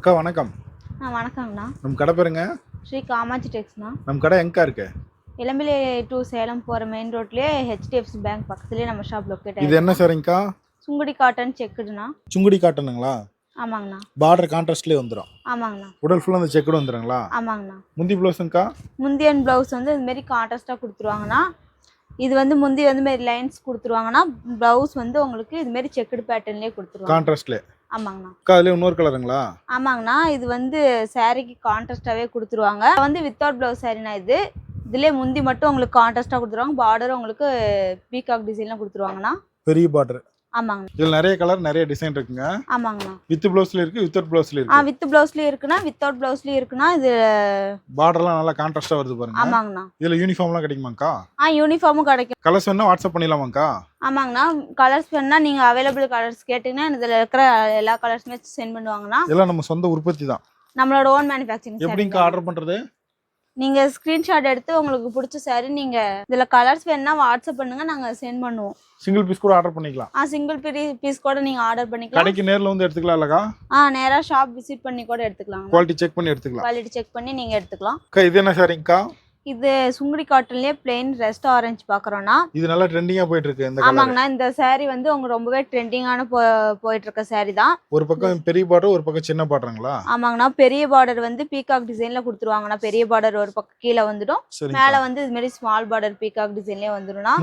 அக்கா வணக்கம். வணக்கங்கண்ணா. நம்ம கடை பேருங்க? ஸ்ரீ காமாட்சி டெக்ஸ்ண்ணா. நம்ம கடை எங்கே இருக்கு? இளம்பிள்ளை டு சேலம் போகிற மெயின் ரோட்லேயே ஹெச்டிஎஃப்சி பேங்க் பக்கத்துலேயே நம்ம ஷாப் லொக்கேட். இது என்ன சரிங்கக்கா? சுங்குடி காட்டன் செக்குடுண்ணா. சுங்குடி காட்டனுங்களா? ஆமாங்கண்ணா. பார்டர் கான்ட்ராஸ்ட்லேயே வந்துடும்? ஆமாங்கண்ணா. உடல் ஃபுல்லாக அந்த செக்குடு வந்துடுங்களா? ஆமாங்கண்ணா. முந்தி ப்ளவுஸுங்கக்கா? முந்தி அண்ட் ப்ளவுஸ் வந்து இதுமாரி கான்ட்ராஸ்ட்டாக கொடுத்துருவாங்கண்ணா. இது வந்து முந்தி வந்து மாரி லைன்ஸ் கொடுத்துருவாங்கன்னா, ப்ளவுஸ் வந்து உங்களுக்கு இதுமாரி செக்குடு பேட்டர்ன்லேயே கொடுத்துருவாங்க. கான்ட்ராஸ்ட்லேயே? ஆமாங்கண்ணா. அக்கா அதுலேயே இன்னொரு கலருங்களா? ஆமாங்கண்ணா. இது வந்து சாரீக்கு கான்ட்ராஸ்டாகவே கொடுத்துருவாங்க. வந்து வித்தவுட் ப்ளவுஸ் சாரீனா இதுலேயே முந்தி மட்டும் உங்களுக்கு கான்ட்ராஸ்டாக கொடுத்துருவாங்க. பார்டர் உங்களுக்கு பீகாக் டிசைன்லாம் கொடுத்துருவாங்கண்ணா. பெரிய பார்டர்? ஆமாங்க. இதில் நிறைய கலர் நிறைய டிசைன் இருக்குங்க? ஆமாங்கண்ணா. வித் ப்ளவுஸ்ல இருக்கு, வித்தவுட் ப்ளவுஸ்ல இருக்கு? வித் ப்ளவுஸ்லயும் இருக்குண்ணா, வித்தவுட் ப்ளவுஸ்லயும் இருக்குண்ணா. இது பார்டர்லாம் நல்லா கான்ட்ராஸ்டா வருது பாருங்க. ஆமாங்கண்ணா. இதுல யூனிஃபார்ம்லாம் கிடைக்குமாக்கா? யூனிஃபார்மும் கிடைக்கும். கலர்ஸ் வேணா வாட்ஸ்அப் பண்ணிடலாமாக்கா? ஆமாங்கண்ணா. கலர்ஸ் வேணா நீங்க அவைலபிள் கலர்ஸ் கேட்டீங்கன்னா இதுல இருக்கிற எல்லா கலர்ஸுமே சென்ட் பண்ணுவாங்கண்ணா. இதெல்லாம் நம்ம சொந்த உற்பத்தி தான்? நம்மளோட ஓன் மேனுஃபேக்சரிங். எப்படிங்க ஆர்டர் பண்றது? நீங்க ஸ்கிரீன்ஷாட் எடுத்து உங்களுக்கு பிடிச்ச சாரி நீங்க இதுல கலர்ஸ் வேணா வாட்ஸ்அப் பண்ணுங்க, நாங்க சென்ட் பண்ணுவோம். சிங்கிள் பீஸ் கூட ஆர்டர் பண்ணிக்கலாம்? சிங்கிள் பீஸ் கூட நீங்க ஆர்டர் பண்ணிக்கலாம். கடைக்கு நேர்ல வந்து எடுத்துக்கலாம் இல்லக்கா? நேரா ஷாப் விசிட் பண்ணி கூட எடுத்துக்கலாம். குவாலிட்டி செக் பண்ணி எடுத்துக்கலாம்? குவாலிட்டி செக் பண்ணி நீங்க எடுத்துக்கலாம். அக்கா இது என்ன சாரிங்கக்கா? இது சுங்குடி காட்டன்லயே பிளெயின் ரெஸ்ட் ஆரஞ்சு பாக்குறோம்னா. இது நல்லா ட்ரெண்டிங்கா போயிட்டு இருக்கு இந்த கலர். ஆமாங்கண்ணா. இந்த saree வந்து உங்க ரொம்பவே ட்ரெண்டிங்கான போயிட்டு இருக்க saree தான். ஒரு பக்கம் பெரிய பார்டர், ஒரு பக்கம் சின்ன பார்டருங்களா? ஆமாங்கண்ணா. பெரிய பார்டர் வந்து பீகாக் டிசைன்ல கொடுத்துருவாங்கண்ணா. பெரிய பார்டர் ஒரு பக்கம் கீழே வந்துடும், மேல வந்து இது மாதிரி ஸ்மால் பார்டர் பீகாக் டிசைன்லயே வந்துடும்னா.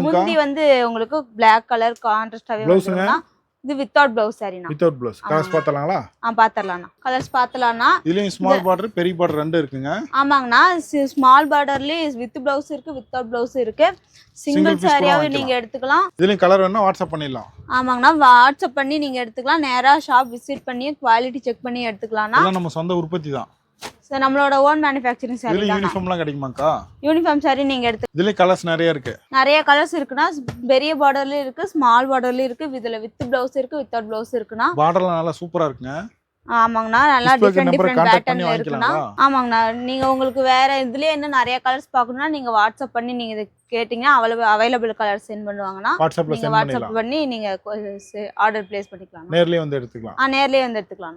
முந்தி வந்து உங்களுக்கு பிளாக் கலர் கான்ட்ராஸ்டாவே வந்துடும்னா. இது வித்தவுட் ப்ளவுஸ் சாரினா. Without blouse. கலர்ஸ் பார்த்தலாங்களா? பார்த்தறலாம்ண்ணா. கலர்ஸ் பார்த்தலாம்ண்ணா. இதுலயும் ஸ்மால் பார்டர் பெரிய பார்டர் ரெண்டு இருக்குங்க? ஆமாங்கண்ணா. ஸ்மால் பார்டர்லயே வித் ப்ளவுஸ் இருக்கு, வித்தவுட் ப்ளவுஸ் இருக்கு. சிங்கிள் சாரியாவே நீங்க எடுத்துக்கலாம். இதுலயும் கலர் வேணா வாட்ஸ்அப் பண்ணிடலாம்? ஆமாங்கண்ணா. வாட்ஸ்அப் பண்ணி நீங்க எடுத்துக்கலாம். நேரா ஷாப் விசிட் பண்ணி குவாலிட்டி செக் பண்ணி எடுத்துக்கலாம்ண்ணா. இதெல்லாம் நம்ம சொந்த உற்பத்தி தான்? சார் நம்மளோட ஓன் மேனுஃபேக்சரிங் சாரி. இதுல யூனிஃபார்ம்லாம் கிடைக்குமாக்கா? யூனிஃபார்ம் சாரி நீங்க எடுத்து. இதுல கலர்ஸ் நிறைய இருக்கு? நிறைய கலர்ஸ் இருக்குன்னா. பெரிய பார்டர்லயும் இருக்கு, ஸ்மால் பார்டர்லயும் இருக்கு. இதுல வித் ப்ளவுஸ் இருக்கு, வித்தவுட் ப்ளவுஸ் இருக்குன்னா. பார்டர்லாம் நல்லா சூப்பரா இருக்குங்க. ஆமாங்கண்ணா. நல்லா டிஃபரெண்ட் பேட்டர்ன்ல இருக்குண்ணா. ஆமாங்கண்ணா. நீங்க உங்களுக்கு வேற இதுலயே என்ன நிறைய கலர்ஸ் பார்க்கணும்னா நீங்க வாட்ஸ்அப் பண்ணி நீங்க இதை கேட்டீங்கன்னா அவைலபிள் கலர் சென்ட் பண்ணுவாங்கன்னா வாட்ஸ்அப்ல வாட்ஸ்அப் பண்ணி நீங்க ஆர்டர் பிளேஸ் பண்ணிக்கலாம். நேர்லயே வந்து எடுத்துக்கலாம்? நேர்லயே வந்து எடுத்துக்கலாம்.